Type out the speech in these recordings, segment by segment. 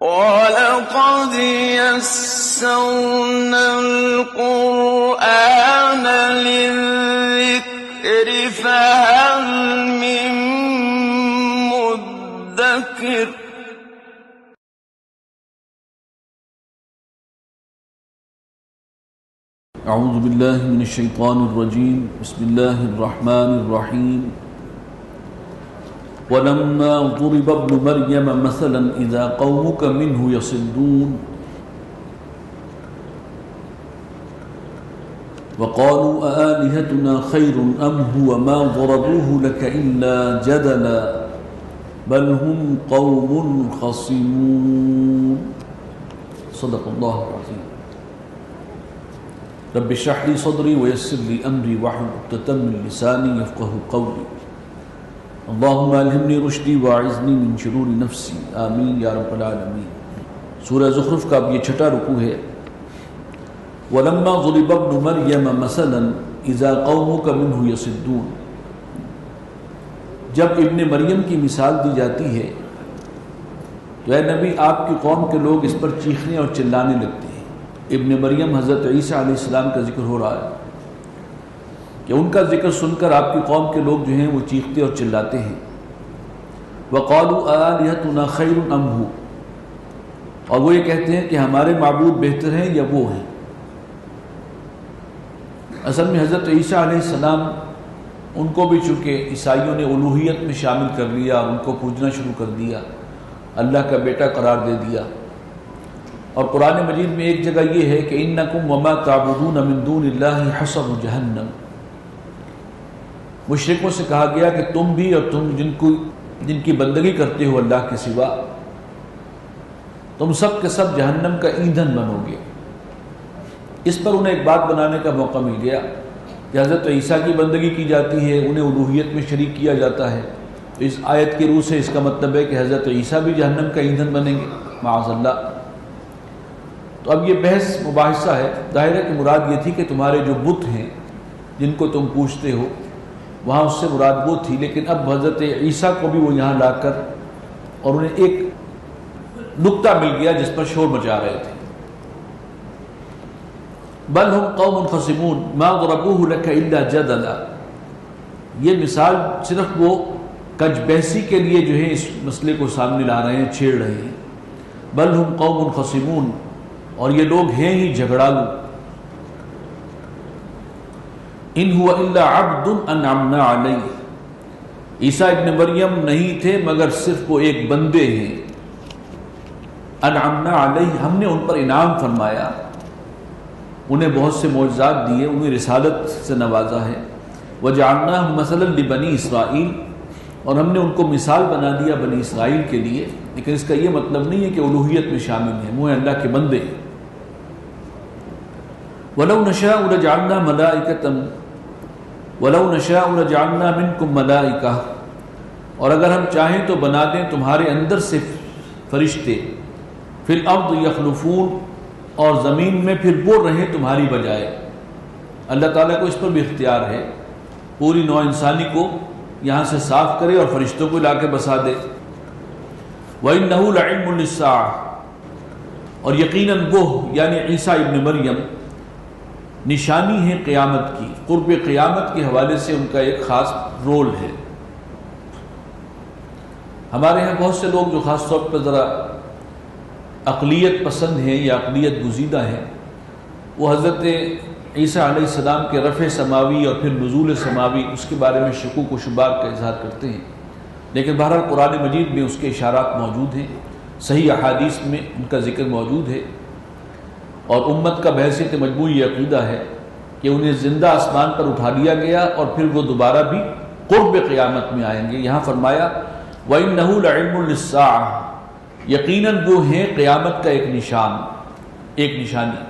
وَلَقَدْ يَسَّرْنَا الْقُرْآنَ لِلذِّكْرِ فَهَلْ مِن مُّدَّكِرٍ اعوذ باللہ من الشیطان الرجیم بسم اللہ الرحمن الرحیم وَلَمَّا ضُرِبَ ابْنُ مَرْيَمَ مَثَلًا إِذَا قَوْمُكَ مِنْهُ يَصِدُّونَ وَقَالُوا أَآلِهَتُنَا خَيْرٌ أَمْ هُوَ مَا ضَرَبُوهُ لَكَ إِلَّا جَدَلًا بَلْ هُمْ قَوْمٌ خَصِمُونَ صدق اللہ العظیم رب اشرح لي صدري ويسر لي امري واحلل عقدة من لساني يفقهوا قولي اللهم الهمني رشدي واعذني من شرور نفسي آمین یا رب العالمین۔ سورہ زخرف کا اب یہ چھٹا رکوع ہے۔ وَلَمَّا ضُرِبَ ابْنُ مَرْيَمَ مَثَلًا إِذَا قَوْمُكَ مِنْهُ يَصِدُّونَ، جب ابن مریم کی مثال دی جاتی ہے تو اے نبی آپ کی قوم کے لوگ اس پر چیخنے اور چلانے لگتے ہیں۔ ابن مریم حضرت عیسیٰ علیہ السلام کا ذکر ہو رہا ہے کہ ان کا ذکر سن کر آپ کی قوم کے لوگ جو ہیں وہ چیختے اور چلاتے ہیں۔ وَقَالُوا أَآلِهَتُنَا خَيْرٌ أَمْ هُوَ، اور وہ یہ کہتے ہیں کہ ہمارے معبود بہتر ہیں یا وہ ہیں۔ اصل میں حضرت عیسیٰ علیہ السلام ان کو بھی چونکہ عیسائیوں نے الوہیت میں شامل کر لیا اور ان کو پوجنا شروع کر دیا، اللہ کا بیٹا قرار دے دیا۔ اور قرآن مجید میں ایک جگہ یہ ہے کہ اِنَّكُمْ وَمَا تَعْبُدُونَ مِن دُونِ اللَّهِ حَصَبُ جَهَنَّمَ، مشرکوں سے کہا گیا کہ تم بھی اور تم جن کی بندگی کرتے ہو اللہ کے سوا، تم سب کے سب جہنم کا ایندھن بنو گے۔ اس پر انہیں ایک بات بنانے کا موقع مل گیا کہ حضرت عیسیٰ کی بندگی کی جاتی ہے، انہیں الوہیت میں شریک کیا جاتا ہے، تو اس آیت کی روح سے اس کا مطلب ہے کہ حضرت عیسیٰ بھی جہنم کا ایندھن بنیں گے، معاذ اللہ۔ تو اب یہ بحث مباحثہ ہے، ظاہر ہے کہ مراد یہ تھی کہ تمہارے جو بت ہیں جن کو تم پوجتے ہو وہاں اس سے مراد وہ تھی، لیکن اب حضرت عیسیٰ کو بھی وہ یہاں لا کر اور انہیں ایک نکتہ مل گیا جس پر شور مچا رہے تھے۔ بل ہم قوم خصمون ما ضربوه لك الا جدلا، یہ مثال صرف وہ کج بحثی کے لیے جو ہے اس مسئلے کو سامنے لا رہے ہیں، چھیڑ رہے ہیں۔ بل ہم قوم خصمون، اور یہ لوگ ہیں ہی جھگڑالو۔ ان هو الا عبد انعمنا علیہ، عیسیٰ ابن مریم نہیں تھے مگر صرف وہ ایک بندے ہیں، انعمنا علیہ، ہم نے ان پر انعام فرمایا، انہیں بہت سے معجزات دیے، انہیں رسالت سے نوازا ہے۔ وجعلناہ مثلا لبنی اسرائیل، اور ہم نے ان کو مثال بنا دیا بنی اسرائیل کے لیے، لیکن اس کا یہ مطلب نہیں ہے کہ الوہیت میں شامل ہیں، وہ ہیں اللہ کے بندے ہیں۔ وَلَوْ نَشَاءُ لَجَعَلْنَا مَلَائِكَةً وَلَوْ نَشَاءُ لَجَعَلْنَا مِنْكُمْ مَلَائِكَةً، اور اگر ہم چاہیں تو بنا دیں تمہارے اندر سے فرشتے، فِي الْأَرْضِ يَخْلُفُونَ، اور زمین میں پھر وہ رہیں تمہاری بجائے۔ اللہ تعالیٰ کو اس پر بھی اختیار ہے، پوری نوع انسانی کو یہاں سے صاف کرے اور فرشتوں کو لا کے بسا دے۔ وَإِنَّهُ لَعِلْمٌ لِلسَّاعَةِ، اور یقیناً وہ یعنی عیسیٰ ابن مریم نشانی ہے قیامت کی، قرب قیامت کے حوالے سے ان کا ایک خاص رول ہے۔ ہمارے ہاں بہت سے لوگ جو خاص طور پر ذرا اقلیت پسند ہیں یا اقلیت گزیدہ ہیں، وہ حضرت عیسیٰ علیہ السلام کے رفع سماوی اور پھر نزول سماوی اس کے بارے میں شکوک و شبہات کا اظہار کرتے ہیں، لیکن بہرحال قرآن مجید میں اس کے اشارات موجود ہیں، صحیح احادیث میں ان کا ذکر موجود ہے، اور امت کا بحیثیت مجموعی عقیدہ ہے کہ انہیں زندہ آسمان پر اٹھا لیا گیا اور پھر وہ دوبارہ بھی قرب قیامت میں آئیں گے۔ یہاں فرمایا وَإِنَّهُ لَعِلْمٌ لِلسَّاعَةِ، یقیناً وہ ہیں قیامت کا ایک نشان، ایک نشانی۔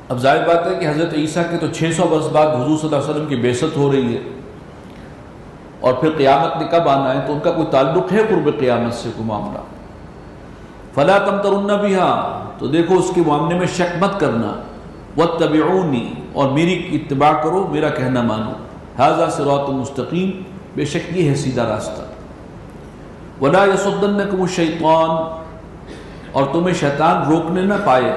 اب ظاہر بات ہے کہ حضرت عیسیٰ کے تو 600 برس بعد حضور صلی اللہ علیہ وسلم کی بعثت ہو رہی ہے، اور پھر قیامت نے کب آنا ہے، تو ان کا کوئی تعلق ہے قرب قیامت سے کوئی معاملہ؟ فَلَا تَمْتَرُنَّ بِهَا، تو دیکھو اس کے معاملے میں شک مت کرنا، وَاتَّبِعُونِي، اور میری اتباع کرو، میرا کہنا مانو، هَذَا صِرَاطٌ مُسْتَقِيم، بے شک یہ ہے سیدھا راستہ۔ وَلَا يَصُدَّنَّكُمُ الشَّيْطَانُ، اور تمہیں شیطان روکنے نہ پائے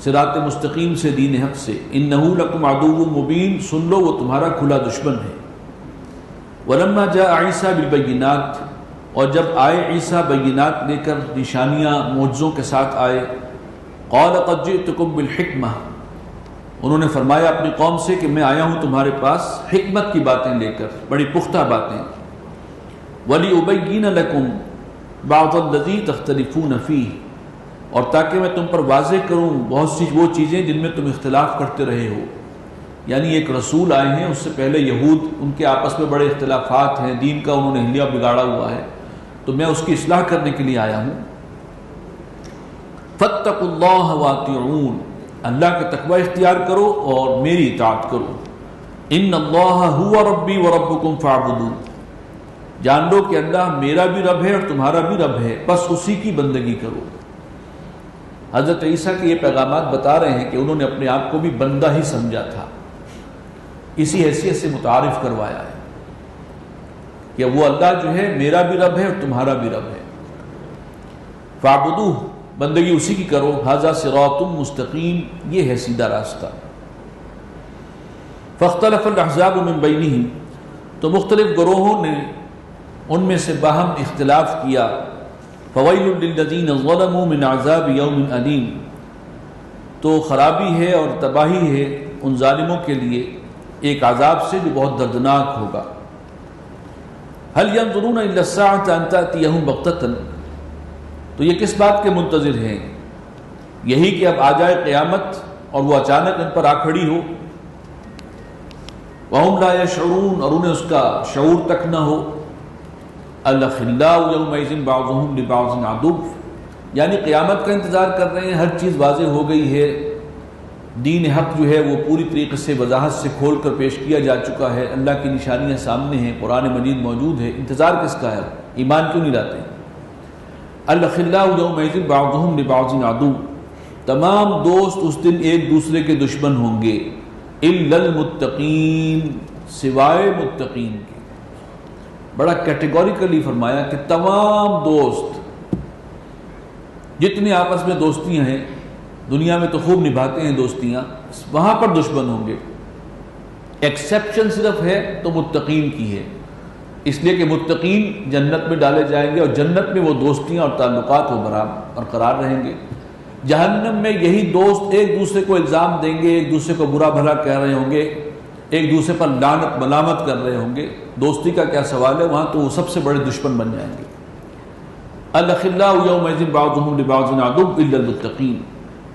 صراط مستقیم سے، دین حق سے۔ انہ لکم عدو مبین، سن لو وہ تمہارا کھلا دشمن ہے۔ ولما جاء عیسیٰ بالبینات، اور جب آئے عیسیٰ بینات لے کر، نشانیاں معجزوں کے ساتھ آئے، قال قد جئتکم بالحکمہ، انہوں نے فرمایا اپنی قوم سے کہ میں آیا ہوں تمہارے پاس حکمت کی باتیں لے کر، بڑی پختہ باتیں۔ وَلِأُبَيِّنَ لَكُمْ بَعْضَ الَّذِي تَخْتَلِفُونَ فِيهِ، اور تاکہ میں تم پر واضح کروں بہت سی وہ چیزیں جن میں تم اختلاف کرتے رہے ہو۔ یعنی ایک رسول آئے ہیں، اس سے پہلے یہود، ان کے آپس میں بڑے اختلافات ہیں، دین کا انہوں نے حلیہ بگاڑا ہوا ہے، تو میں اس کی اصلاح کرنے کے لیے آیا ہوں۔ فَاتَّقُوا اللَّهَ وَأَطِيعُونِ، اللہ کا تقوی اختیار کرو اور میری اطاعت کرو۔ ان اللہ هو ربی وربکم فاعبدون، جان لو کہ اللہ میرا بھی رب ہے اور تمہارا بھی رب ہے، بس اسی کی بندگی کرو۔ حضرت عیسیٰ کے یہ پیغامات بتا رہے ہیں کہ انہوں نے اپنے آپ کو بھی بندہ ہی سمجھا تھا، اسی حیثیت سے متعارف کروایا ہے کہ وہ اللہ جو ہے میرا بھی رب ہے اور تمہارا بھی رب ہے۔ فاعبدوہ، بندگی اسی کی کرو۔ ھذا صراط مستقیم، یہ ہے سیدھا راستہ۔ فاختلف الاحزاب من بینہم، تو مختلف گروہوں نے ان میں سے باہم اختلاف کیا۔ فویل للذین ظلموا من عذاب یوم علیم، تو خرابی ہے اور تباہی ہے ان ظالموں کے لیے ایک عذاب سے جو بہت دردناک ہوگا۔ هل ينظرون الا الساعة ان تأتيهم بغتة، تو یہ کس بات کے منتظر ہیں؟ یہی کہ اب آ جائے قیامت اور وہ اچانک ان پر آ کھڑی ہو۔ وهم لا يشعرون، اور انہیں اس کا شعور تک نہ ہو۔ الاخلاء یومئذ بعضهم لبعض عدو، یعنی قیامت کا انتظار کر رہے ہیں، ہر چیز واضح ہو گئی ہے، دین حق جو ہے وہ پوری طریقے سے وضاحت سے کھول کر پیش کیا جا چکا ہے، اللہ کی نشانیاں سامنے ہیں، قرآن مجید موجود ہے، انتظار کس کا ہے؟ ایمان کیوں نہیں لاتے؟ الاخلاء یومئذ بعضهم لبعض عدو، تمام دوست اس دن ایک دوسرے کے دشمن ہوں گے، الا المتقین، سوائے متقین کے۔ بڑا کیٹیگوریکلی فرمایا کہ تمام دوست جتنے آپس میں دوستیاں ہیں، دنیا میں تو خوب نبھاتے ہیں دوستیاں، وہاں پر دشمن ہوں گے۔ ایکسیپشن صرف ہے تو متقین کی ہے، اس لیے کہ متقین جنت میں ڈالے جائیں گے اور جنت میں وہ دوستیاں اور تعلقات وہ برقرار رہیں گے۔ جہنم میں یہی دوست ایک دوسرے کو الزام دیں گے، ایک دوسرے کو برا بھلا کہہ رہے ہوں گے، ایک دوسرے پر لعنت ملامت کر رہے ہوں گے، دوستی کا کیا سوال ہے، وہاں تو وہ سب سے بڑے دشمن بن جائیں گے۔ الاخلاء یومئذ بعضهم لبعض عدو الا المتقین،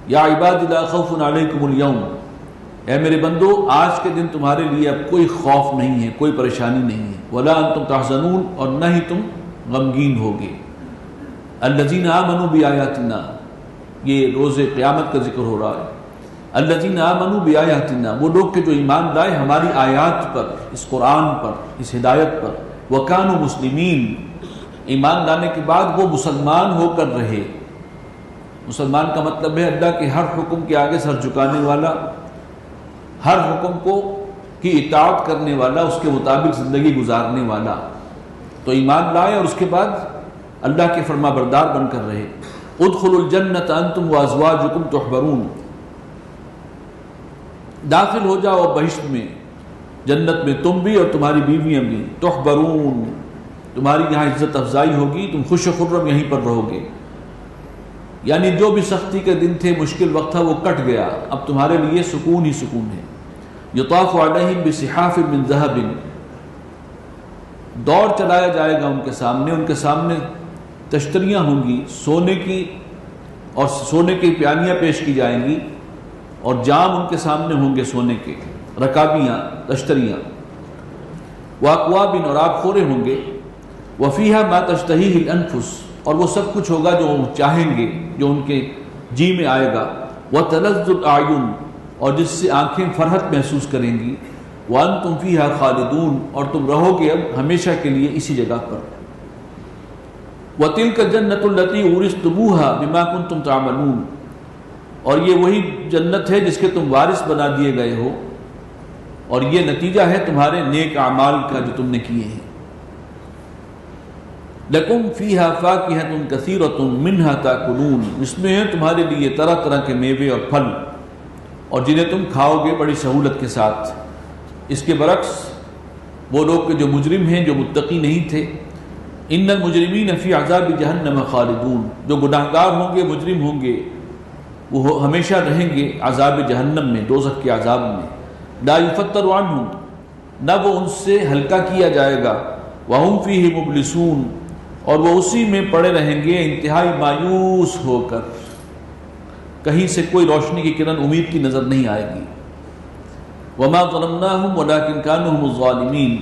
یا عباد لا خوف علیکم اليوم، اے میرے بندو آج کے دن تمہارے لیے اب کوئی خوف نہیں ہے، کوئی پریشانی نہیں ہے، ولا انتم تحزنون، اور نہ ہی تم غمگین ہوگے۔ الذین آمنوا بآیاتنا، یہ روز قیامت کا ذکر ہو رہا ہے۔ الذین آمنوا بآیاتنا، وہ لوگ کہ جو ایمان لائے ہماری آیات پر، اس قرآن پر، اس ہدایت پر، وکانوا مسلمین، ایمان لانے کے بعد وہ مسلمان ہو کر رہے۔ مسلمان کا مطلب ہے اللہ کے ہر حکم کے آگے سر جھکانے والا، ہر حکم کو کی اطاعت کرنے والا، اس کے مطابق زندگی گزارنے والا۔ تو ایمان لائے اور اس کے بعد اللہ کے فرما بردار بن کر رہے۔ ادخلوا الجنۃ انتم وازواجکم تحبرون، داخل ہو جاؤ بہشت میں، جنت میں تم بھی اور تمہاری بیویاں بھی، تحبرون، تمہاری یہاں عزت افزائی ہوگی، تم خوش و خرم یہیں پر رہو گے۔ یعنی جو بھی سختی کے دن تھے، مشکل وقت تھا، وہ کٹ گیا، اب تمہارے لیے سکون ہی سکون ہے۔ یطاف علیہم بصحاف من ذہب، دور چلایا جائے گا ان کے سامنے تشتریاں ہوں گی سونے کی، اور سونے کی پیالیاں پیش کی جائیں گی، اور جام ان کے سامنے ہوں گے سونے کے، رکابیاں، تشتریاں، واکواب، اور آب خورے ہوں گے، وفیہا ما تشتہیہ الانفس، اور وہ سب کچھ ہوگا جو وہ چاہیں گے، جو ان کے جی میں آئے گا، وتلذ الاعین، اور جس سے آنکھیں فرحت محسوس کریں گی، وانتم فیہا خالدون، اور تم رہو گے اب ہمیشہ کے لیے اسی جگہ پر۔ وتلک الجنۃ التی اورثتموها بما کنتم تعملون، اور یہ وہی جنت ہے جس کے تم وارث بنا دیے گئے ہو، اور یہ نتیجہ ہے تمہارے نیک اعمال کا جو تم نے کیے ہیں۔ لَكُمْ فِيهَا فَاكِهَةٌ كَثِيرَةٌ مِنْهَا تَأْكُلُونَ، اس میں ہیں تمہارے لیے طرح طرح کے میوے اور پھل، اور جنہیں تم کھاؤ گے بڑی سہولت کے ساتھ۔ اس کے برعکس وہ لوگ جو مجرم ہیں، جو متقی نہیں تھے، ان المجرمین فی عذاب جہنم خالدون، جو گناہگار ہوں گے، مجرم ہوں گے، وہ ہمیشہ رہیں گے عذاب جہنم میں، دوزخ کے عذاب میں۔ لا یفتر عنہم، نہ وہ ان سے ہلکا کیا جائے گا، وہم فیہ مبلسون، اور وہ اسی میں پڑے رہیں گے انتہائی مایوس ہو کر، کہیں سے کوئی روشنی کی کرن امید کی نظر نہیں آئے گی۔ وما ظلمناہم ولکن کانوا ھم الظالمین،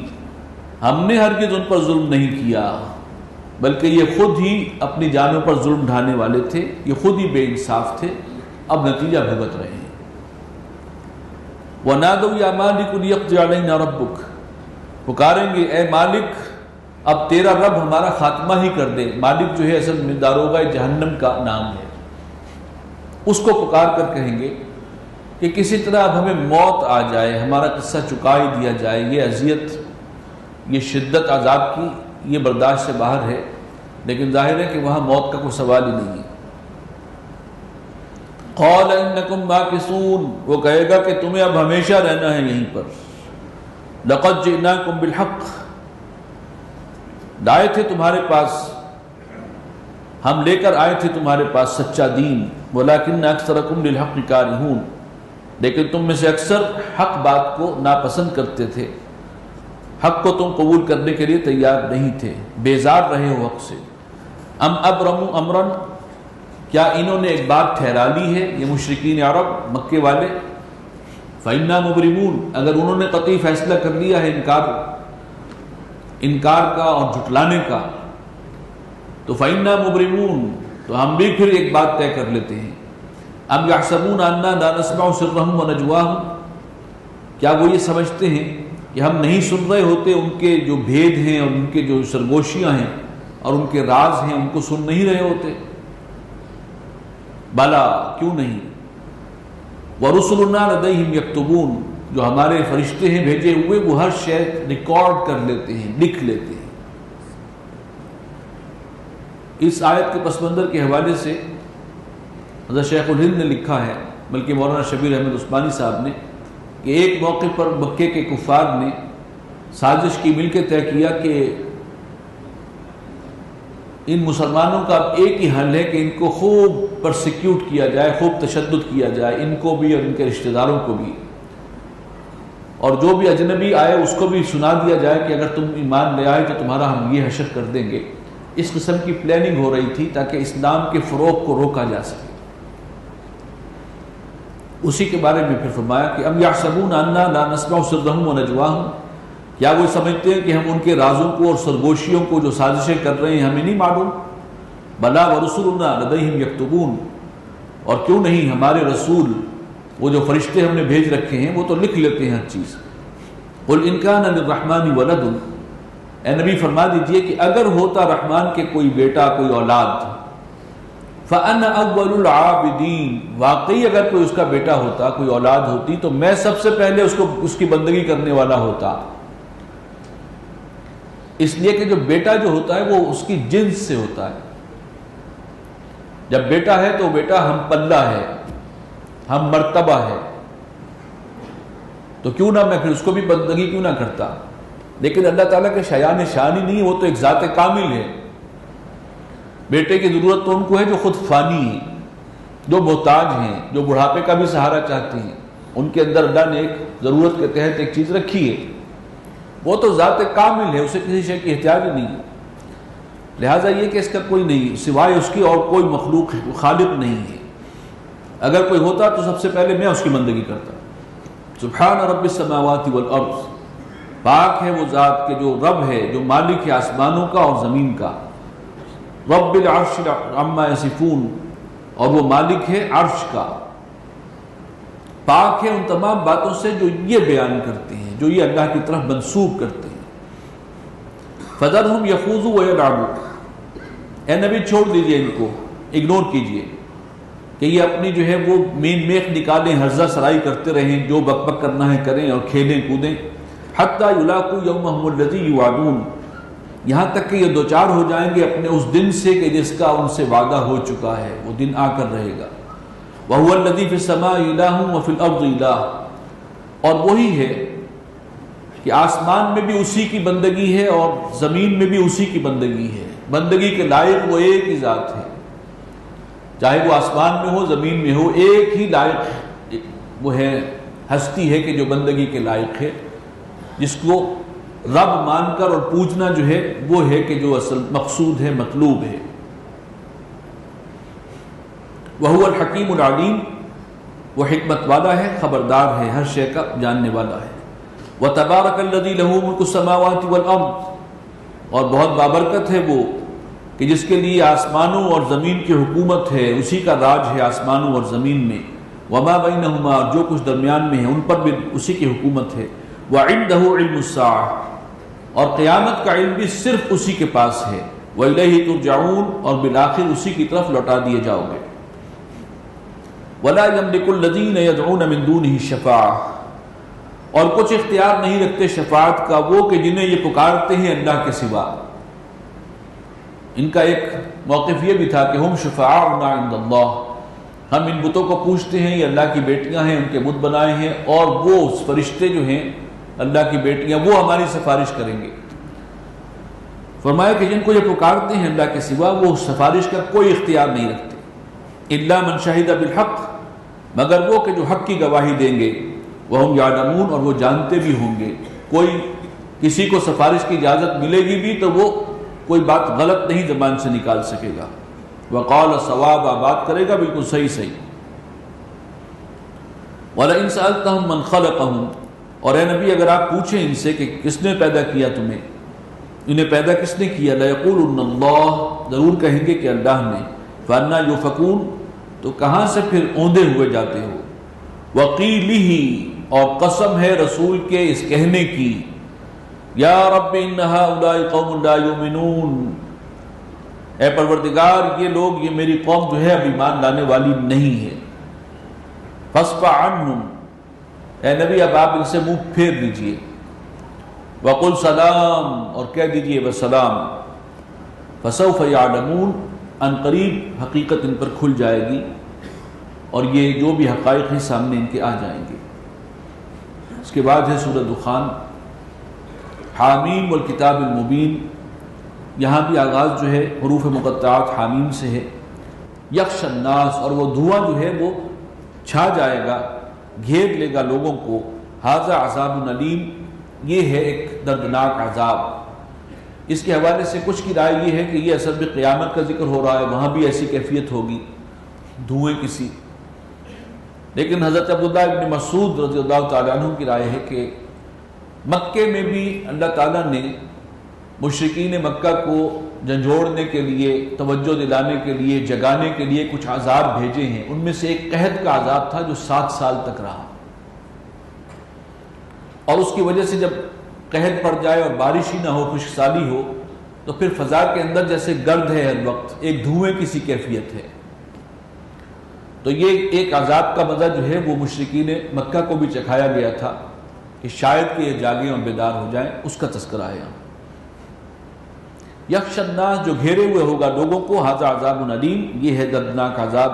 ہم نے ہرگز ان پر ظلم نہیں کیا، بلکہ یہ خود ہی اپنی جانوں پر ظلم ڈھانے والے تھے، یہ خود ہی بے انصاف تھے، اب نتیجہ بھگت رہے ہیں۔ وَنَادَوْا يَا مَالِكُ لِيَقْضِ عَلَيْنَا رَبُّكَ، پکاریں گے اے مالک اب تیرا رب ہمارا خاتمہ ہی کر دے۔ مالک جو ہے اصل میں داروغہ جہنم کا نام ہے، اس کو پکار کر کہیں گے کہ کسی طرح اب ہمیں موت آ جائے، ہمارا قصہ چکا ہی دیا جائے، یہ اذیت، یہ شدت عذاب کی یہ برداشت سے باہر ہے۔ لیکن ظاہر ہے کہ وہاں موت کا کوئی سوال ہی نہیں ہے۔ قال انکم ماکثون، وہ کہے گا کہ تمہیں اب ہمیشہ رہنا ہے یہیں پر۔ لقد جئناکم بالحق، لائے تھے تمہارے پاس، ہم لے کر آئے تھے تمہارے پاس سچا دین، ولکن اکثرکم للحق کارہون، لیکن تم میں سے اکثر حق بات کو ناپسند کرتے تھے، حق کو تم قبول کرنے کے لیے تیار نہیں تھے، بیزار رہے ہو حق سے۔ ام ابرموا امرا، کیا انہوں نے ایک بات ٹھہرا لی ہے، یہ مشرکین عرب مکے والے؟ فإنا مبرمون، اگر انہوں نے قطعی فیصلہ کر لیا ہے انکار کا اور جھٹلانے کا، تو فإنا مبرمون، تو ہم بھی پھر ایک بات طے کر لیتے ہیں۔ ام یحسبون انا لا نسمع سرهم ونجواهم، کیا وہ یہ سمجھتے ہیں کہ ہم نہیں سن رہے ہوتے ان کے جو بھید ہیں اور ان کے جو سرگوشیاں ہیں اور ان کے راز ہیں، ان کو سن نہیں رہے ہوتے؟ بلا، کیوں نہیں۔ وَرُسُلُنَا لَدَيْهِمْ يَكْتُبُونَ، جو ہمارے فرشتے ہیں بھیجے ہوئے وہ ہر شے ریکارڈ کر لیتے ہیں، لکھ لیتے ہیں۔ اس آیت کے پس منظر کے حوالے سے حضرت شیخ الہند نے لکھا ہے، بلکہ مولانا شبیر احمد عثمانی صاحب نے، کہ ایک موقع پر مکے کے کفار نے سازش کی، مل کے طے کیا کہ ان مسلمانوں کا اب ایک ہی حل ہے کہ ان کو خوب پرسیکیوٹ کیا جائے، خوب تشدد کیا جائے، ان کو بھی اور ان کے رشتہ داروں کو بھی، اور جو بھی اجنبی آئے اس کو بھی سنا دیا جائے کہ اگر تم ایمان لے آئے تو تمہارا ہم یہ حشر کر دیں گے۔ اس قسم کی پلاننگ ہو رہی تھی تاکہ اسلام کے فروغ کو روکا جا سکے۔ اسی کے بارے میں پھر فرمایا کہ ام یحسبون انا لا نسمع سرهم ونجواهم، کیا وہ سمجھتے ہیں کہ ہم ان کے رازوں کو اور سرگوشیوں کو جو سازشیں کر رہے ہیں ہمیں نہیں معلوم؟ بلا ورسلنا لدیہم یکتبون، اور کیوں نہیں ہمارے رسول، وہ جو فرشتے ہم نے بھیج رکھے ہیں وہ تو لکھ لیتے ہیں ہر چیز۔ قل ان کان للرحمن ولد، اے نبی فرما دیجئے کہ اگر ہوتا رحمان کے کوئی بیٹا، کوئی اولاد، فَأَنَا أَوَّلُ الْعَابِدِينَ، واقعی اگر کوئی اس کا بیٹا ہوتا، کوئی اولاد ہوتی، تو میں سب سے پہلے اس کی بندگی کرنے والا ہوتا۔ اس لیے کہ جو بیٹا جو ہوتا ہے وہ اس کی جنس سے ہوتا ہے۔ جب بیٹا ہے تو بیٹا ہم پلہ ہے، ہم مرتبہ ہے، تو کیوں نہ میں پھر اس کو بھی بندگی کیوں نہ کرتا۔ لیکن اللہ تعالیٰ کے شایان شان ہی نہیں، وہ تو ایک ذات کامل ہے۔ بیٹے کی ضرورت تو ان کو ہے جو خود فانی ہیں، جو محتاج ہیں، جو بڑھاپے کا بھی سہارا چاہتے ہیں، ان کے اندر اللہ نے ایک ضرورت کے تحت ایک چیز رکھی ہے، وہ تو ذات کامل ہے، اسے کسی شے کی احتیاج ہی نہیں ہے۔ لہٰذا یہ کہ اس کا کوئی نہیں سوائے اس کی اور کوئی مخلوق خالق نہیں ہے۔ اگر کوئی ہوتا تو سب سے پہلے میں اس کی بندگی کرتا۔ سبحان رب السماوات والارض، پاک ہے وہ ذات کہ جو رب ہے، جو مالک ہے آسمانوں کا اور زمین کا۔ رب العرش عما یصفون، اور وہ مالک ہے عرش کا، پاک ہے ان تمام باتوں سے جو یہ بیان کرتے ہیں، جو یہ اللہ کی طرف منسوب کرتے ہیں۔ فَذَرْهُمْ يَخُوضُوا وَيَلْعَبُوا، اے نبی چھوڑ دیجئے ان کو، اگنور کیجئے کہ یہ اپنی جو ہے وہ مین میخ نکالیں، ہرزہ سرائی کرتے رہیں، جو بک بک کرنا ہے کریں اور کھیلیں کودیں۔ حَتَّى يُلَاقُوا يَوْمَهُمُ الَّذِي يُوعَدُونَ، یہاں تک کہ یہ دوچار ہو جائیں گے اپنے اس دن سے کہ جس کا ان سے وعدہ ہو چکا ہے، وہ دن آ کر رہے گا۔ وَهُوَ الَّذِي فِي السَّمَاءِ إِلَٰهٌ وَفِي الْأَرْضِ إِلَٰهٌ، اور وہی ہے کہ آسمان میں بھی اسی کی بندگی ہے اور زمین میں بھی اسی کی بندگی ہے۔ بندگی کے لائق وہ ایک ہی ذات ہے، چاہے وہ آسمان میں ہو زمین میں ہو، ایک ہی لائق وہ ہے، ہستی ہے کہ جو بندگی کے لائق ہے، جس کو رب مان کر اور پوجنا جو ہے وہ ہے کہ جو اصل مقصود ہے، مطلوب ہے۔ وَهُوَ الْحَكِيمُ الْعَلِيمُ، وہ حکمت والا ہے، خبردار ہے، ہر شے کا جاننے والا ہے۔ وَتَبَارَكَ الَّذِي لَهُ مُلْكُ السَّمَاوَاتِ وَالْأَرْضِ، اور بہت بابرکت ہے وہ کہ جس کے لیے آسمانوں اور زمین کی حکومت ہے، اسی کا راج ہے آسمانوں اور زمین میں۔ وَمَا بَيْنَهُمَا، جو کچھ درمیان میں ہے ان پر بھی اسی کی حکومت ہے۔ وَعِنْدَهُ عِلْمُ السَّاعَةِ، اور قیامت کا علم بھی صرف اسی کے پاس ہے۔ وَإِلَيْهِ تُرْجَعُونَ، اور بالآخر اسی کی طرف لوٹا دیے جاؤ گے۔ وَلَا يَمْلِكُ الَّذِينَ يَدْعُونَ مِن دُونِهِ الشَّفَاعَةَ، اور کچھ اختیار نہیں رکھتے شفاعت کا وہ کہ جنہیں یہ پکارتے ہیں اللہ کے سوا۔ ان کا ایک موقف یہ بھی تھا کہ ہم شفاعنا عند اللہ، ہم ان بتوں کو پوچھتے ہیں، یہ اللہ کی بیٹیاں ہیں، ان کے بت بنائے ہیں، اور وہ فرشتے جو ہیں اللہ کی بیٹیاں وہ ہماری سفارش کریں گے۔ فرمایا کہ جن کو یہ پکارتے ہیں اللہ کے سوا وہ سفارش کا کوئی اختیار نہیں رکھتے۔ الا من شہد بالحق، مگر وہ کہ جو حق کی گواہی دیں گے، وہم یعلمون، اور وہ جانتے بھی ہوں گے۔ کوئی کسی کو سفارش کی اجازت ملے گی بھی تو وہ کوئی بات غلط نہیں زبان سے نکال سکے گا۔ وقال صواب، بات کرے گا بالکل صحیح صحیح۔ وَلَئِن سَأَلْتَهُم مَّن خَلَقَهُم، اور اے نبی اگر آپ پوچھیں ان سے کہ کس نے پیدا کیا تمہیں، انہیں پیدا کس نے کیا، لَيَقُولُنَّ اللَّهُ، ضرور کہیں گے کہ اللہ نے۔ فَأَنَّىٰ يُؤْفَكُونَ، تو کہاں سے پھر اوندے ہوئے جاتے ہو۔ وَقِيلِهِ، اور قسم ہے رسول کے اس کہنے کی، یا رب ان هؤلاء قوم لا يؤمنون، اے پروردگار یہ لوگ، یہ میری قوم جو ہے اب ایمان لانے والی نہیں ہے۔ فاصفح عنہم، اے نبی اب آپ ان سے منہ پھیر دیجئے۔ وقل سلام، اور کہہ دیجئے بسلام۔ فسوف یعلمون، ان قریب حقیقت ان پر کھل جائے گی اور یہ جو بھی حقائق ہیں سامنے ان کے آ جائیں گے۔ اس کے بعد ہے سورہ دخان، حامیم والکتاب المبین، یہاں بھی آغاز جو ہے حروف مقطعات حامیم سے ہے۔ یخشى الناس، اور وہ دھواں جو ہے وہ چھا جائے گا، گھیر لے گا لوگوں کو۔ ھذا عذاب علیم، یہ ہے ایک دردناک عذاب۔ اس کے حوالے سے کچھ کی رائے یہ ہے کہ یہ اصل میں قیامت کا ذکر ہو رہا ہے، وہاں بھی ایسی کیفیت ہوگی دھوئیں کسی، لیکن حضرت عبداللہ ابن مسعود رضی اللہ تعالیٰ عنہ کی رائے ہے کہ مکے میں بھی اللہ تعالیٰ نے مشرکین مکہ کو جھنجھوڑنے کے لیے، توجہ دلانے کے لیے، جگانے کے لیے کچھ عذاب بھیجے ہیں۔ ان میں سے ایک قحط کا عذاب تھا جو 7 سال تک رہا، اور اس کی وجہ سے جب قحط پڑ جائے اور بارش ہی نہ ہو، خشک سالی ہو، تو پھر فضا کے اندر جیسے گرد ہے ہر وقت، ایک دھوئیں کی سی کیفیت ہے۔ تو یہ ایک عذاب کا مزہ جو ہے وہ مشرکین مکہ کو بھی چکھایا گیا تھا کہ شاید کہ یہ جاگیں اور بیدار ہو جائیں، اس کا تذکرہ ہے یہاں۔ یخشى الناس، جو گھیرے ہوئے ہوگا لوگوں کو، ھذا عذاب علیم، یہ ہے دردناک عذاب۔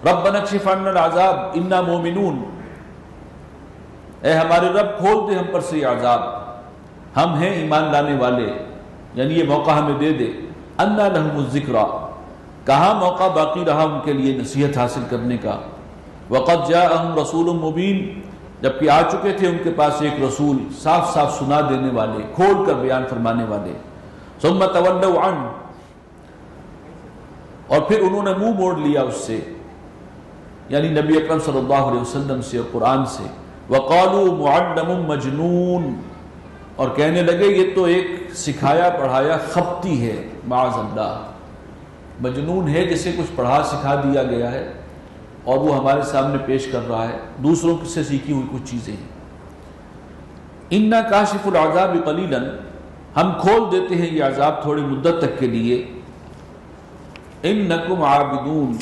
ربنا اکشف عنا العذاب انا مومنون، اے ہمارے رب کھول دے ہم پر سے یہ عذاب، ہم ہیں ایمان لانے والے، یعنی یہ موقع ہمیں دے دے۔ انا لہم الذکریٰ، کہاں موقع باقی رہا ان کے لیے نصیحت حاصل کرنے کا۔ وقد جاءہم رسول مبین، جبکہ آ چکے تھے ان کے پاس ایک رسول صاف صاف سنا دینے والے، کھول کر بیان فرمانے والے۔ ثم تولوا عنہ، اور پھر انہوں نے منہ موڑ لیا اس سے، یعنی نبی اکرم صلی اللہ علیہ وسلم سے اور قرآن سے۔ وقالوا معلم مجنون، اور کہنے لگے یہ تو ایک سکھایا پڑھایا خبتی ہے، معاذ اللہ، مجنون ہے جسے کچھ پڑھا سکھا دیا گیا ہے اور وہ ہمارے سامنے پیش کر رہا ہے، دوسروں سے سیکھی ہوئی کچھ چیزیں ہیں۔ انا کاشف العذاب قلیلا، ہم کھول دیتے ہیں یہ عذاب تھوڑی مدت تک کے لیے۔ انکم عابدون،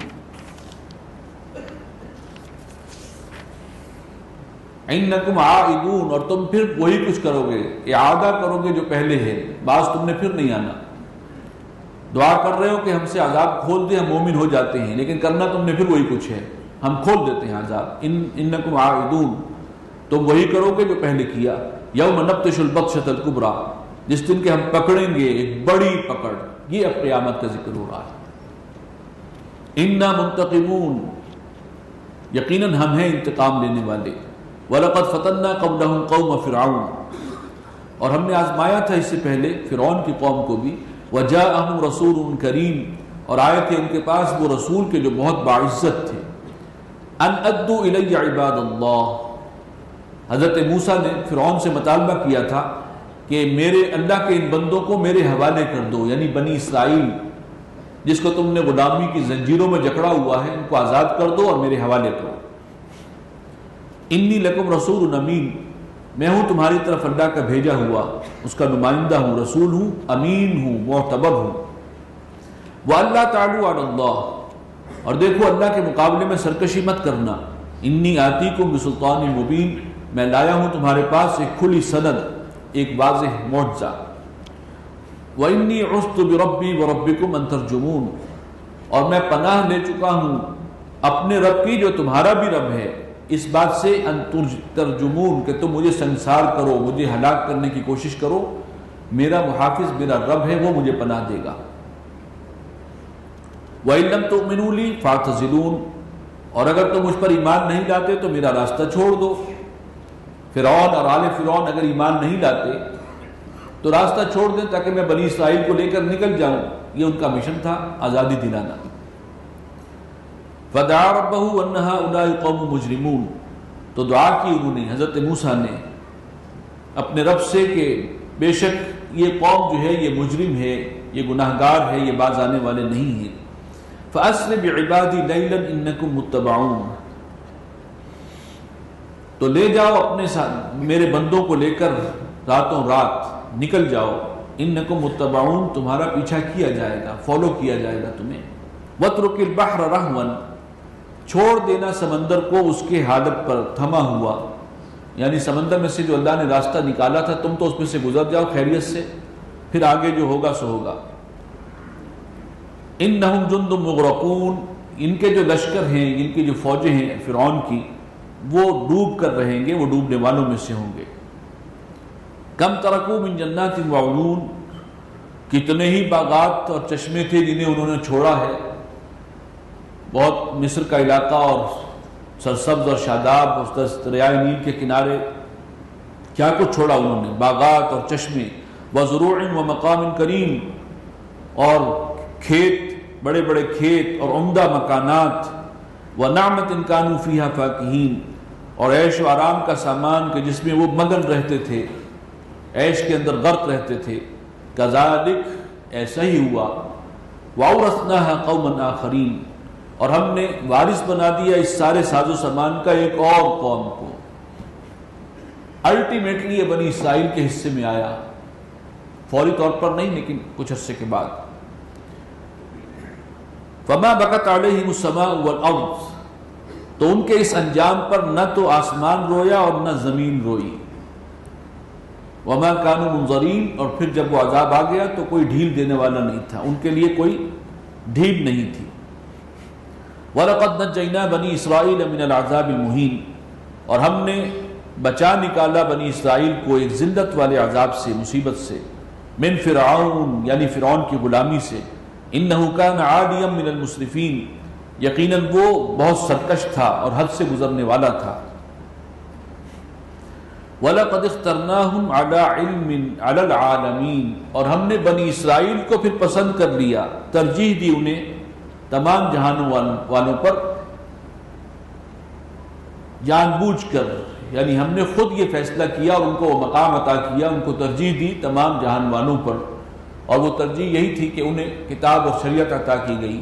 انکم عائدون، اور تم پھر وہی کچھ کرو گے، اعادہ کرو گے جو پہلے ہے، بعض تم نے پھر نہیں آنا۔ دعا کر رہے ہو کہ ہم سے عذاب کھول دے، ہم مومن ہو جاتے ہیں، لیکن کرنا تم نے پھر وہی کچھ ہے، ہم کھول دیتے ہیں عذاب۔ انکم عائدون، تم وہی کرو گے جو پہلے کیا۔ یوم نبطش البطشۃ الکبریٰ، جس دن کے ہم پکڑیں گے ایک بڑی پکڑ، یہ اب قیامت کا ذکر ہو رہا ہے۔ انا منتقمون، یقیناً ہم ہیں انتقام لینے والے۔ وَلَقَدْ فَتَنَّا قَبْلَهُمْ قَوْمَ فِرْعَوْنَ، اور ہم نے آزمایا تھا اس سے پہلے فرعون کی قوم کو بھی۔ وَجَاءَهُمْ رَسُولٌ كَرِيمٌ، اور آئے تھے ان کے پاس وہ رسول کے جو بہت باعزت تھے۔ أَنْ أَدُّوا إِلَيَّ عِبَادَ اللَّهِ، حضرت موسیٰ نے فرعون سے مطالبہ کیا تھا کہ میرے اللہ کے ان بندوں کو میرے حوالے کر دو، یعنی بنی اسرائیل جس کو تم نے غلامی کی زنجیروں میں جکڑا ہوا ہے، ان کو آزاد کر دو اور میرے حوالے کرو۔ انی لکم رسول امین، میں ہوں تمہاری طرف اللہ کا بھیجا ہوا، اس کا نمائندہ ہوں، رسول ہوں، امین ہوں، معتبر ہوں۔ وَأَلَّا تَعْلُوا عَلَى اللَّهِ، اور دیکھو اللہ کے مقابلے میں سرکشی مت کرنا۔ انی آتیکم بسلطان مبین، میں لایا ہوں تمہارے پاس ایک کھلی سند، ایک واضح معجزہ۔ وَإِنِّي عُذْتُ بِرَبِّي وَرَبِّكُمْ أَن تَرْجُمُونَ، اور میں پناہ لے چکا ہوں اپنے رب کی جو تمہارا بھی رب ہے، اس بات سے ان ترجمون کہ تم مجھے سنسار کرو، مجھے ہلاک کرنے کی کوشش کرو، میرا محافظ میرا رب ہے، وہ مجھے پناہ دے گا۔ وَإِن لَّمْ تُؤْمِنُوا لِي فَاعْتَزِلُونِ، اور اگر تم مجھ پر ایمان نہیں لاتے تو میرا راستہ چھوڑ دو۔ فرعون اور آل فرعون اگر ایمان نہیں لاتے تو راستہ چھوڑ دیں تاکہ میں بنی اسرائیل کو لے کر نکل جاؤں، یہ ان کا مشن تھا، آزادی دلانا۔ فَدَعَا رَبَّهُ أَنَّ هَؤُلَاءِ قَوْمٌ مُجْرِمُونَ، تو دعا کی انہوں نے، حضرت موسیٰ نے اپنے رب سے کہ بے شک یہ قوم جو ہے یہ مجرم ہے، یہ گناہگار ہے، یہ باز آنے والے نہیں ہیں۔ فَأَسْرِ بِعِبَادِي لَيْلًا إِنَّكُمْ مُتَّبَعُونَ، تو لے جاؤ اپنے ساتھ میرے بندوں کو لے کر راتوں رات نکل جاؤ، انکم متبعون، تمہارا پیچھا کیا جائے گا، فالو کیا جائے گا تمہیں۔ وَاتْرُكِ الْبَحْرَ رَهْوًا، چھوڑ دینا سمندر کو اس کے حالت پر تھما ہوا، یعنی سمندر میں سے جو اللہ نے راستہ نکالا تھا تم تو اس میں سے گزر جاؤ خیریت سے، پھر آگے جو ہوگا سو ہوگا۔ انہم جند مغرقون، ان کے جو لشکر ہیں، ان کی جو فوجیں ہیں فرعون کی، وہ ڈوب کر رہیں گے، وہ ڈوبنے والوں میں سے ہوں گے۔ کم ترکو من جنات وعیون، کتنے ہی باغات اور چشمے تھے جنہیں انہوں نے چھوڑا ہے، بہت مصر کا علاقہ اور سرسبز اور شاداب اور دریائے نیل کے کنارے کیا کچھ چھوڑا انہوں نے، باغات اور چشمے، وزروع ومقام کریم، اور کھیت، بڑے بڑے کھیت اور عمدہ مکانات، ونعمت کانوا فیہا فاکہین، اور عیش و آرام کا سامان کہ جس میں وہ مگن رہتے تھے، عیش کے اندر غرق رہتے تھے۔ کذالک، ایسا ہی ہوا، وَأَوْرَثْنَاهَا قَوْمًا آخَرِينَ، اور ہم نے وارث بنا دیا اس سارے ساز و سامان کا ایک اور قوم کو۔ الٹیمیٹلی یہ بنی اسرائیل کے حصے میں آیا، فوری طور پر نہیں لیکن کچھ عرصے کے بعد۔ فما بکت علیہم السماء والارض، تو ان کے اس انجام پر نہ تو آسمان رویا اور نہ زمین روئی۔ وما کانوا منظرین، اور پھر جب وہ عذاب آ گیا تو کوئی ڈھیل دینے والا نہیں تھا، ان کے لیے کوئی ڈھیل نہیں تھی۔ وَلَقَدْ نَجَّيْنَا بَنِي إِسْرَائِيلَ مِنَ الْعَذَابِ الْمُهِينِ، اور ہم نے بچا نکالا بنی اسرائیل کو ایک ذلت والے عذاب سے، مصیبت سے، من فرعون، یعنی فرعون کی غلامی سے۔ إِنَّهُ كَانَ عَالِيًا مِنَ الْمُسْرِفِينَ، یقیناً وہ بہت سرکش تھا اور حد سے گزرنے والا تھا۔ وَلَقَدْ اخْتَرْنَاهُمْ عَلَى عِلْمٍ عَلَى الْعَالَمِينَ، اور ہم نے بنی اسرائیل کو پھر پسند کر لیا، ترجیح دی انہیں تمام جہانوں والوں پر، جان بوجھ کر، یعنی ہم نے خود یہ فیصلہ کیا اور ان کو وہ مقام عطا کیا، ان کو ترجیح دی تمام جہان والوں پر، اور وہ ترجیح یہی تھی کہ انہیں کتاب اور شریعت عطا کی گئی،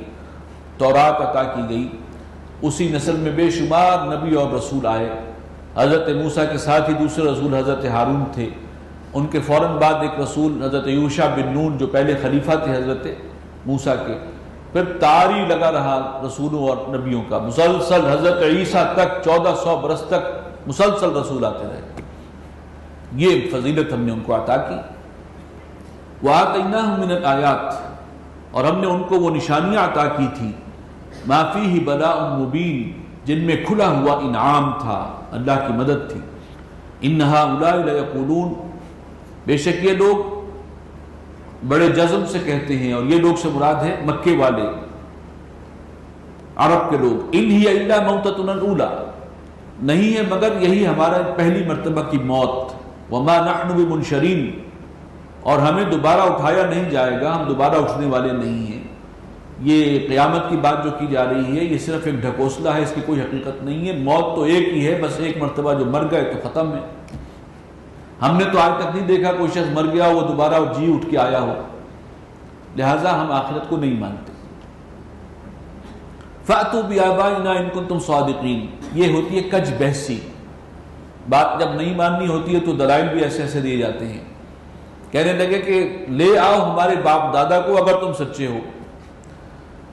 تورات عطا کی گئی۔ اسی نسل میں بے شمار نبی اور رسول آئے، حضرت موسیٰ کے ساتھ ہی دوسرے رسول حضرت ہارون تھے، ان کے فوراً بعد ایک رسول حضرت یوشع بن نون جو پہلے خلیفہ تھے حضرت موسیٰ کے، پھر تاری لگا رہا رسولوں اور نبیوں کا مسلسل، حضرت عیسیٰ تک 1400 برس تک مسلسل رسول آتے رہے. یہ فضیلت ہم نے ان کو عطا کی. وَآتَيْنَاهُمْ مِنَ الْآيَاتِ اور ہم نے ان کو وہ نشانیاں عطا کی تھی مَا فِيهِ بَلَاءٌ مُبِينٌ جن میں کھلا ہوا انعام تھا، اللہ کی مدد تھی. إِنَّ هَؤُلَاءِ لَيَقُولُونَ بے شک یہ لوگ بڑے جزم سے کہتے ہیں، اور یہ لوگ سے مراد ہے مکے والے عرب کے لوگ، إِنْ هِيَ إِلَّا مَوْتَتُنَا الْأُولَى نہیں ہے مگر یہی ہمارا پہلی مرتبہ کی موت. وَمَا نَحْنُ بِمُنْشَرِينَ اور ہمیں دوبارہ اٹھایا نہیں جائے گا، ہم دوبارہ اٹھنے والے نہیں ہیں. یہ قیامت کی بات جو کی جا رہی ہے یہ صرف ایک ڈھکوسلا ہے، اس کی کوئی حقیقت نہیں ہے. موت تو ایک ہی ہے، بس ایک مرتبہ جو مر گئے تو ختم ہے. ہم نے تو آج تک نہیں دیکھا کوئی شخص مر گیا وہ دوبارہ جی اٹھ کے آیا ہو، لہٰذا ہم آخرت کو نہیں مانتے. فَأْتُوا بِآبَائِنَا إِن كُنتُمْ صَادِقِينَ یہ ہوتی ہے کج بحثی. بات جب نہیں ماننی ہوتی ہے تو دلائل بھی ایسے ایسے دیے جاتے ہیں. کہنے لگے کہ لے آؤ ہمارے باپ دادا کو اگر تم سچے ہو.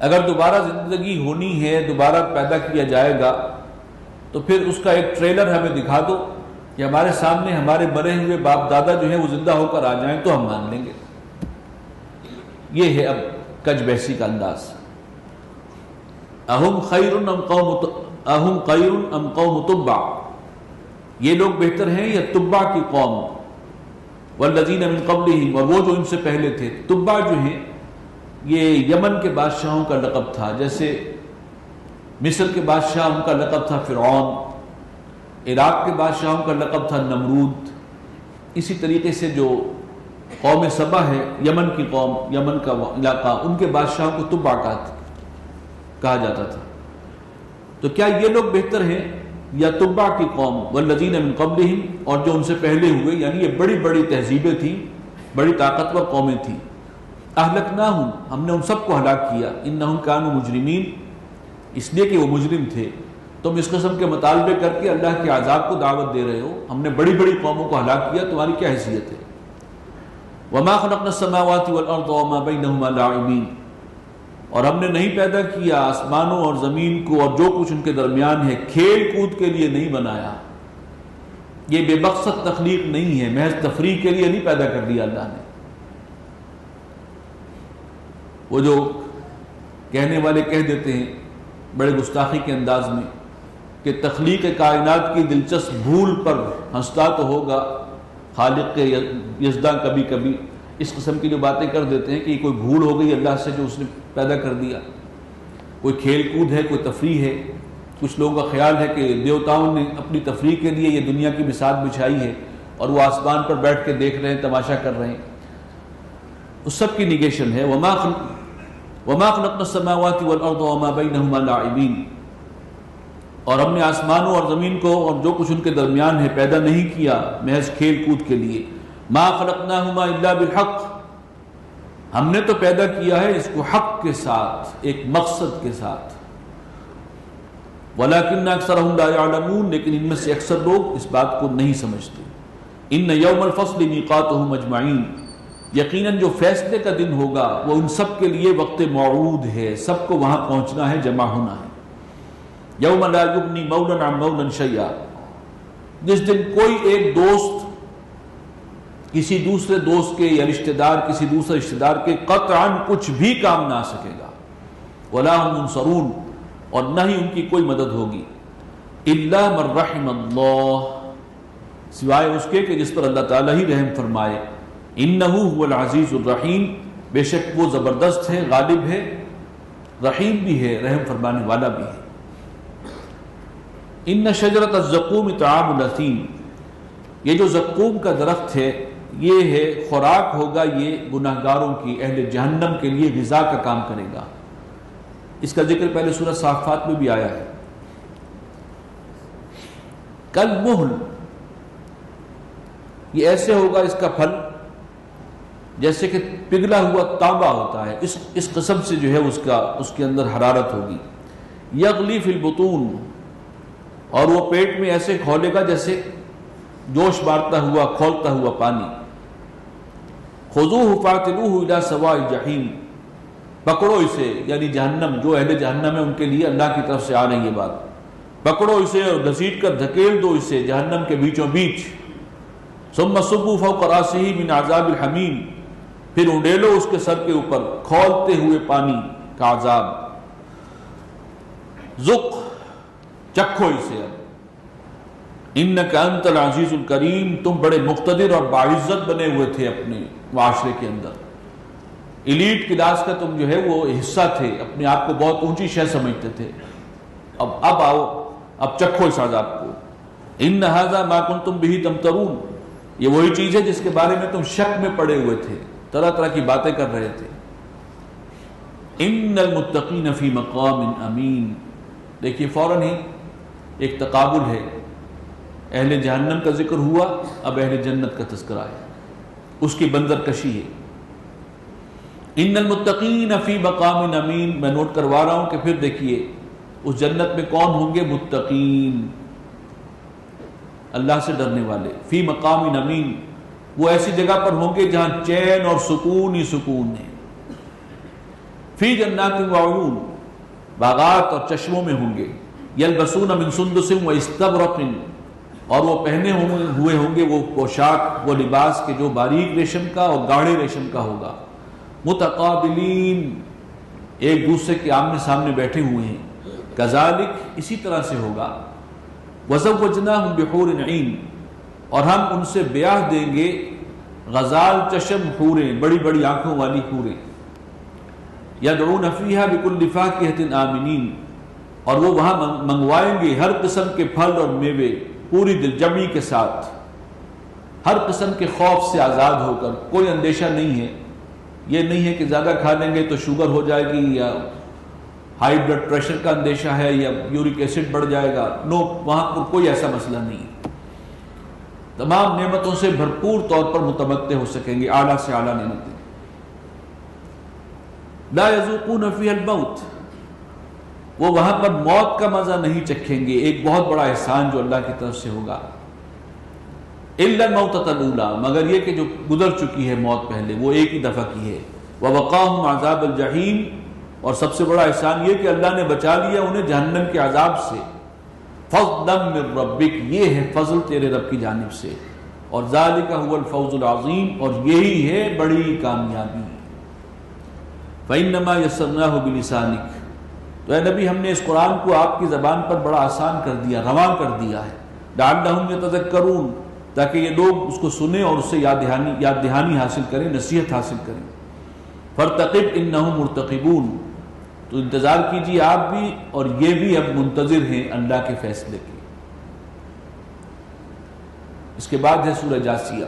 اگر دوبارہ زندگی ہونی ہے، دوبارہ پیدا کیا جائے گا تو پھر اس کا ایک ٹریلر ہمیں دکھا دو کہ ہمارے سامنے ہمارے مرے ہوئے باپ دادا جو ہیں وہ زندہ ہو کر آ جائیں تو ہم مان لیں گے. یہ ہے اب کج بحثی کا انداز. اہم خیر ام قوم تبع یہ لوگ بہتر ہیں یا تبع کی قوم. والذین من قبلہم اور وہ جو ان سے پہلے تھے. تبع جو ہیں یہ یمن کے بادشاہوں کا لقب تھا، جیسے مصر کے بادشاہ ان کا لقب تھا فرعون، عراق کے بادشاہوں کا لقب تھا نمرود. اسی طریقے سے جو قوم سبا ہے یمن کی قوم، یمن کا علاقہ، ان کے بادشاہوں کو تبع کہا جاتا تھا. تو کیا یہ لوگ بہتر ہیں یا تبع کی قوم؟ والذین من قبلہم اور جو ان سے پہلے ہوئے، یعنی یہ بڑی بڑی تہذیبیں تھیں، بڑی طاقتور قومیں تھیں. اہلکناہم ہم نے ان سب کو ہلاک کیا. انہم کانوا مجرمین اس لیے کہ وہ مجرم تھے. تم اس قسم کے مطالبے کر کے اللہ کے عذاب کو دعوت دے رہے ہو. ہم نے بڑی بڑی قوموں کو ہلاک کیا، تمہاری کیا حیثیت ہے؟ وما خلقنا السماوات والارض وما بینہما لاعبین اور ہم نے نہیں پیدا کیا آسمانوں اور زمین کو اور جو کچھ ان کے درمیان ہے کھیل کود کے لیے نہیں بنایا. یہ بے مقصد تخلیق نہیں ہے، محض تفریح کے لیے نہیں پیدا کر دیا اللہ نے. وہ جو کہنے والے کہہ دیتے ہیں بڑے گستاخی کے انداز میں کہ تخلیق کائنات کی دلچسپ بھول پر ہنستا تو ہوگا خالق کے یزداں کبھی کبھی، اس قسم کی جو باتیں کر دیتے ہیں کہ یہ کوئی بھول ہو گئی اللہ سے جو اس نے پیدا کر دیا. کوئی کھیل کود ہے، کوئی تفریح ہے. کچھ لوگوں کا خیال ہے کہ دیوتاؤں نے اپنی تفریح کے لیے یہ دنیا کی بساط بچھائی ہے اور وہ آسمان پر بیٹھ کے دیکھ رہے ہیں، تماشا کر رہے ہیں. اس سب کی نیگیشن ہے. وما خلقنا السماوات والارض وما بینہما لاعبین اور ہم نے آسمانوں اور زمین کو اور جو کچھ ان کے درمیان ہے پیدا نہیں کیا محض کھیل کود کے لیے. ما خلقناہما الا بالحق ہم نے تو پیدا کیا ہے اس کو حق کے ساتھ، ایک مقصد کے ساتھ. ولیکن اکثرہم لا یعلمون لیکن ان میں سے اکثر لوگ اس بات کو نہیں سمجھتے. ان یوم الفصل میقاتہم اجمعین یقیناً جو فیصلے کا دن ہوگا وہ ان سب کے لیے وقت موعود ہے، سب کو وہاں پہنچنا ہے، جمع ہونا ہے. یوم لا یغنی مولا عن مولا شیئا جس دن کوئی ایک دوست کسی دوسرے دوست کے یا رشتہ دار کسی دوسرے رشتہ دار کے قطعاً کچھ بھی کام نہ آ سکے گا. ولا هم منصرون اور نہ ہی ان کی کوئی مدد ہوگی. الا من رحم اللہ سوائے اس کے کہ جس پر اللہ تعالیٰ ہی رحم فرمائے. انہ هو العزیز الرحیم بے شک وہ زبردست ہے، غالب ہے، رحیم بھی ہے، رحم فرمانے والا بھی ہے. ان شجرۃ الزقوم طعام الاثیم یہ جو زقوم کا درخت ہے یہ ہے خوراک ہوگا، یہ گناہگاروں کی، اہل جہنم کے لیے غذا کا کام کرے گا. اس کا ذکر پہلے سورہ صافات میں بھی آیا ہے. کالمہل یہ ایسے ہوگا اس کا پھل جیسے کہ پگھلا ہوا تانبا ہوتا ہے، اس قسم سے جو ہے اس کے اندر حرارت ہوگی. یغلی فی البطون اور وہ پیٹ میں ایسے کھولے گا جیسے جوش مارتا ہوا کھولتا ہوا پانی. خذوہ فاعتلوہ الی سواء الجحیم پکڑو اسے، یعنی جہنم جو اہل جہنم ہے ان کے لیے اللہ کی طرف سے آ رہی ہے بات. پکڑو اسے اور گھسیٹ کر دھکیل دو اسے جہنم کے بیچوں بیچ، ثم صبوا فوق راسه من عذاب الحمیم، پھر انڈیلو اس کے سر کے اوپر کھولتے ہوئے پانی کا عذاب، ذق، چکھو اسے اب، انک انت العزیز الکریم، تم بڑے مقتدر اور باعزت بنے ہوئے تھے اپنے معاشرے کے اندر، ایلیٹ کلاس کا تم جو ہے وہ حصہ تھے، اپنے آپ کو بہت اونچی شے سمجھتے تھے، اب آؤ، اب چکھو اس عذاب کو، ان ھذا ما کنتم بہ تمترون، یہ وہی چیز ہے جس کے بارے میں تم شک میں پڑے ہوئے تھے، طرح طرح کی باتیں کر رہے تھے۔ ان المتقین فی مقام امین، دیکھیے فوراً ہی ایک تقابل ہے، اہل جہنم کا ذکر ہوا، اب اہل جنت کا تذکرہ ہے، اس کی بندر کشی ہے۔ ان المتقین فی مقام امین، میں نوٹ کروا رہا ہوں کہ پھر دیکھیے اس جنت میں کون ہوں گے؟ متقین، اللہ سے ڈرنے والے، فی مقام امین، وہ ایسی جگہ پر ہوں گے جہاں چین اور سکون ہی سکون ہے، فی جنات وعیون، باغات اور چشموں میں ہوں گے، یلبسون من سندس و استبرق، اور وہ پہنے ہوئے ہوں گے وہ پوشاک، وہ لباس کے جو باریک ریشم کا اور گاڑھے ریشم کا ہوگا، متقابلین، ایک دوسرے کے آمنے سامنے بیٹھے ہوئے ہیں، کذالک، اسی طرح سے ہوگا، وزوجناہم بحور عین، اور ہم ان سے بیاہ دیں گے غزال چشم حوریں، بڑی بڑی آنکھوں والی حوریں، یدعون فیہا بکل فاکہۃ آمنین، اور وہ وہاں منگوائیں گے ہر قسم کے پھل اور میوے پوری دل جمعی کے ساتھ، ہر قسم کے خوف سے آزاد ہو کر، کوئی اندیشہ نہیں ہے، یہ نہیں ہے کہ زیادہ کھا لیں گے تو شوگر ہو جائے گی، یا ہائی بلڈ پریشر کا اندیشہ ہے، یا یورک ایسڈ بڑھ جائے گا، نو، وہاں پر کوئی ایسا مسئلہ نہیں، تمام نعمتوں سے بھرپور طور پر متمتع ہو سکیں گے، اعلیٰ سے اعلیٰ نعمتیں۔ لا یذوقون فیہا الموت، وہ وہاں پر موت کا مزہ نہیں چکھیں گے، ایک بہت بڑا احسان جو اللہ کی طرف سے ہوگا، الا الموتۃ الاولی، مگر یہ کہ جو گزر چکی ہے موت پہلے، وہ ایک ہی دفعہ کی ہے، ووقاہم عذاب الجحیم، اور سب سے بڑا احسان یہ کہ اللہ نے بچا لیا انہیں جہنم کے عذاب سے، فضلا من ربک، یہ ہے فضل تیرے رب کی جانب سے، اور ذالک هو الفوز العظیم، اور یہی ہے بڑی کامیابی۔ فإنما یسرناہ بلسانک، تو اے نبی ہم نے اس قرآن کو آپ کی زبان پر بڑا آسان کر دیا، رواں کر دیا ہے، لعلہم یتذکرون، تاکہ یہ لوگ اس کو سنیں اور اس سے یاد دہانی حاصل کریں، نصیحت حاصل کریں۔ فارتقب انہم مرتقبون، تو انتظار کیجیے آپ بھی اور یہ بھی اب منتظر ہیں اللہ کے فیصلے کے۔ اس کے بعد ہے سورہ جاسیہ،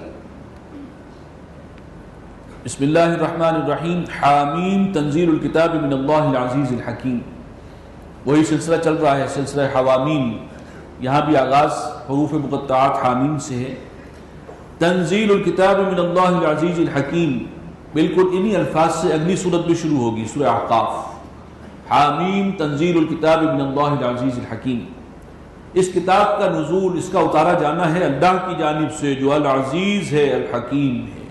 بسم اللہ الرحمن الرحیم، حامیم تنزیل الکتاب من اللہ العزیز الحکیم، وہی سلسلہ چل رہا ہے، سلسلہ حوامیم، یہاں بھی آغاز حروف مقطعات حامیم سے ہے۔ تنزیل الکتاب من اللہ العزیز الحکیم، بالکل انہی الفاظ سے اگلی سورت بھی شروع ہوگی، سورہ احقاف، حامیم تنزیل الکتاب من اللہ العزیز الحکیم، اس کتاب کا نزول، اس کا اتارا جانا ہے اللہ کی جانب سے جو العزیز ہے، الحکیم ہے۔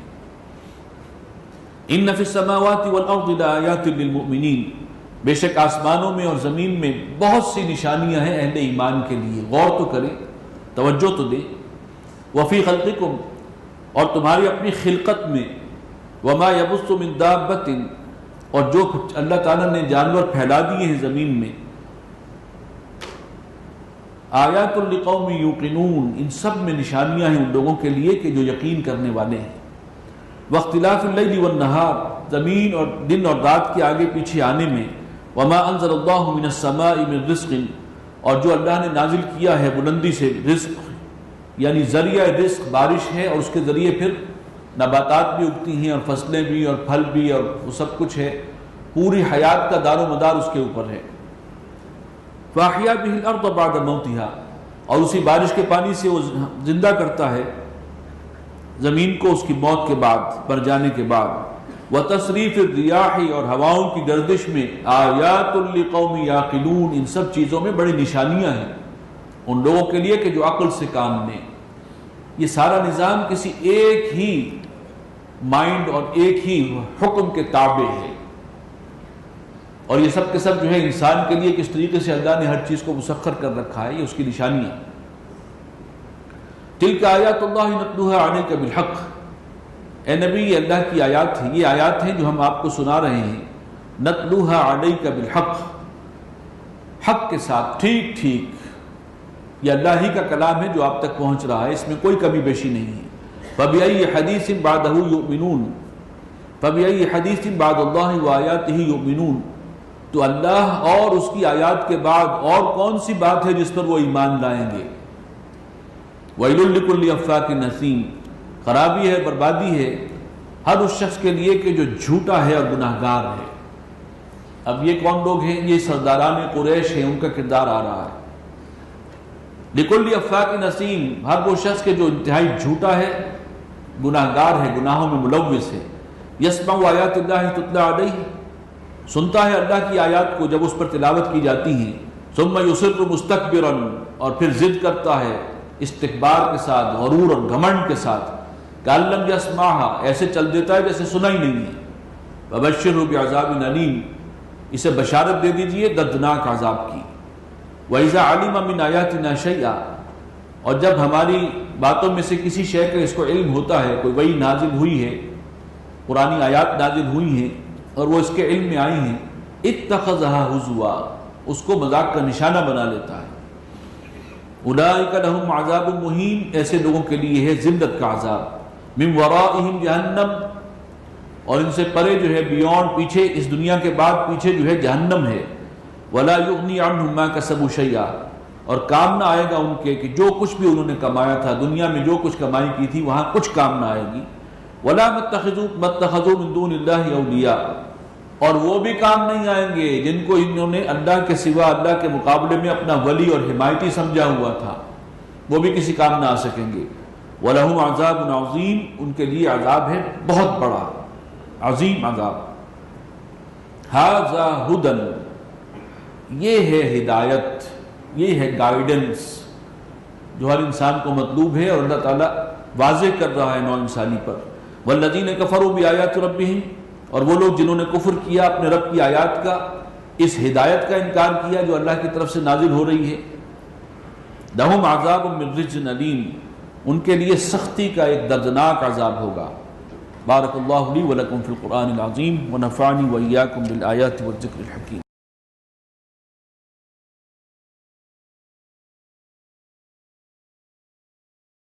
ان فی السماوات والارض لآیات للمؤمنین، بے شک آسمانوں میں اور زمین میں بہت سی نشانیاں ہیں اہل ایمان کے لیے، غور تو کریں، توجہ تو دیں۔ وفی خلقکم، اور تمہاری اپنی خلقت میں، وما یبث من دابۃ، اور جو اللہ تعالیٰ نے جانور پھیلا دیے ہیں زمین میں، آیات لقوم یوقنون، ان سب میں نشانیاں ہیں ان لوگوں کے لیے کہ جو یقین کرنے والے ہیں۔ واختلاف اللیل والنہار، زمین اور دن اور رات کے آگے پیچھے آنے میں، وما انزل اللہ من السماء من رزق، اور جو اللہ نے نازل کیا ہے بلندی سے رزق، یعنی ذریعہ رزق بارش ہے، اور اس کے ذریعے پھر نباتات بھی اگتی ہیں اور فصلیں بھی اور پھل بھی اور وہ سب کچھ ہے، پوری حیات کا دار و مدار اس کے اوپر ہے۔ فاحیا بہ الارض بعد موتہا، اور اسی بارش کے پانی سے وہ زندہ کرتا ہے زمین کو اس کی موت کے بعد، مر جانے کے بعد۔ وتصریف الرياح، اور ہواؤں کی گردش میں، آیات لقوم یعقلون، ان سب چیزوں میں بڑی نشانیاں ہیں ان لوگوں کے لیے کہ جو عقل سے کام لیں۔ یہ سارا نظام کسی ایک ہی مائنڈ اور ایک ہی حکم کے تابع ہے۔ اور یہ سب کے سب جو ہے انسان کے لیے کس طریقے سے اللہ نے ہر چیز کو مسخر کر رکھا ہے، یہ اس کی نشانی ہے۔ تلک آیات اللہ نتلوها علیک بالحق، اے نبی یہ اللہ کی آیات ہیں، یہ آیات ہیں جو ہم آپ کو سنا رہے ہیں، نتلوها علیک بالحق، حق کے ساتھ، ٹھیک ٹھیک، یہ اللہ ہی کا کلام ہے جو آپ تک پہنچ رہا ہے، اس میں کوئی کمی بیشی نہیں ہے۔ فَبِأَيِّ حَدِيثٍ بَعْدَهُ يُؤْمِنُونَ فَبِأَيِّ حَدِيثٍ بَعْدَ اللَّهِ وَآيَاتِهِ يُؤْمِنُونَ، تو اللہ اور اس کی آیات کے بعد اور کون سی بات ہے جس پر وہ ایمان لائیں گے؟ وَيْلٌ لِكُلِّ أَفَّاكٍ نَثِيمٍ، خرابی ہے، بربادی ہے ہر اس شخص کے لیے کہ جو جھوٹا ہے اور گناہگار ہے۔ اب یہ کون لوگ ہیں؟ یہ سرداران قریش ہیں، ان کا کردار آ رہا ہے۔ لِكُلِّ أَفَّاكٍ نَثِيمٍ، ہر وہ شخص کے جو انتہائی جھوٹا ہے، گناہگار ہے، گناہوں میں ملوث ہے۔ يَسْمَعُ آیات اللہ تُتْلَى عَلَيْهِ، سنتا ہے اللہ کی آیات کو جب اس پر تلاوت کی جاتی ہیں۔ ثُمَّ يُصِرُّ مُسْتَكْبِرًا، اور پھر ضد کرتا ہے استکبار کے ساتھ، غرور اور گھمنڈ کے ساتھ، كَأَن لَّمْ يَسْمَعْهَا، ایسے چل دیتا ہے جیسے سنا ہی نہیں ہے۔ فَبَشِّرْهُ بِعَذَابٍ أَلِيمٍ، اسے بشارت دے دیجئے دردناک عذاب کی۔ وَإِذَا عَلِمَ مِنْ آيَاتِنَا شَيْئًا، اور جب ہماری باتوں میں سے کسی شے کا اس کو علم ہوتا ہے، کوئی وحی نازل ہوئی ہے، قرآنی آیات نازل ہوئی ہیں اور وہ اس کے علم میں آئی ہیں، اتخذها ہزوا، اس کو مذاق کا نشانہ بنا لیتا ہے۔ اولئک لہم عذاب مہین، ایسے لوگوں کے لیے ہے ذلت کا عذاب۔ من ورائہم جہنم، اور ان سے پرے جو ہے بیونڈ، پیچھے، اس دنیا کے بعد پیچھے جو ہے جہنم ہے۔ ولا یغنی عنہم ما کسبوا شیئا، اور کام نہ آئے گا ان کے کہ جو کچھ بھی انہوں نے کمایا تھا، دنیا میں جو کچھ کمائی کی تھی وہاں کچھ کام نہ آئے گی۔ ولا متخذوا من دون اللہ اولیاء، اور وہ بھی کام نہیں آئیں گے جن کو انہوں نے اللہ کے سوا، اللہ کے مقابلے میں اپنا ولی اور حمایتی سمجھا ہوا تھا، وہ بھی کسی کام نہ آ سکیں گے۔ وَلَهُمْ عَذَابٌ عَظِيمٌ، ان کے لیے عذاب ہے بہت بڑا، عظیم عذاب۔ هَذَا هُدًى، یہ ہے ہدایت، یہ ہے گائیڈنس جو ہر انسان کو مطلوب ہے، اور اللہ تعالیٰ واضح کر رہا ہے نوع انسانی پر۔ وَالَّذِينَ كَفَرُوا بِآيَاتِ رَبِّهِمْ، اور وہ لوگ جنہوں نے کفر کیا اپنے رب کی آیات کا، اس ہدایت کا انکار کیا جو اللہ کی طرف سے نازل ہو رہی ہے، لَهُمْ عَذَابٌ مِّن رِجْزٍ أَلِيمٍ، ان کے لیے سختی کا ایک دردناک عذاب ہوگا۔ بارک اللہ لی ولکم فی القرآن العظیم ونفعنی وإیاکم بالآیات والذکر الحکیم۔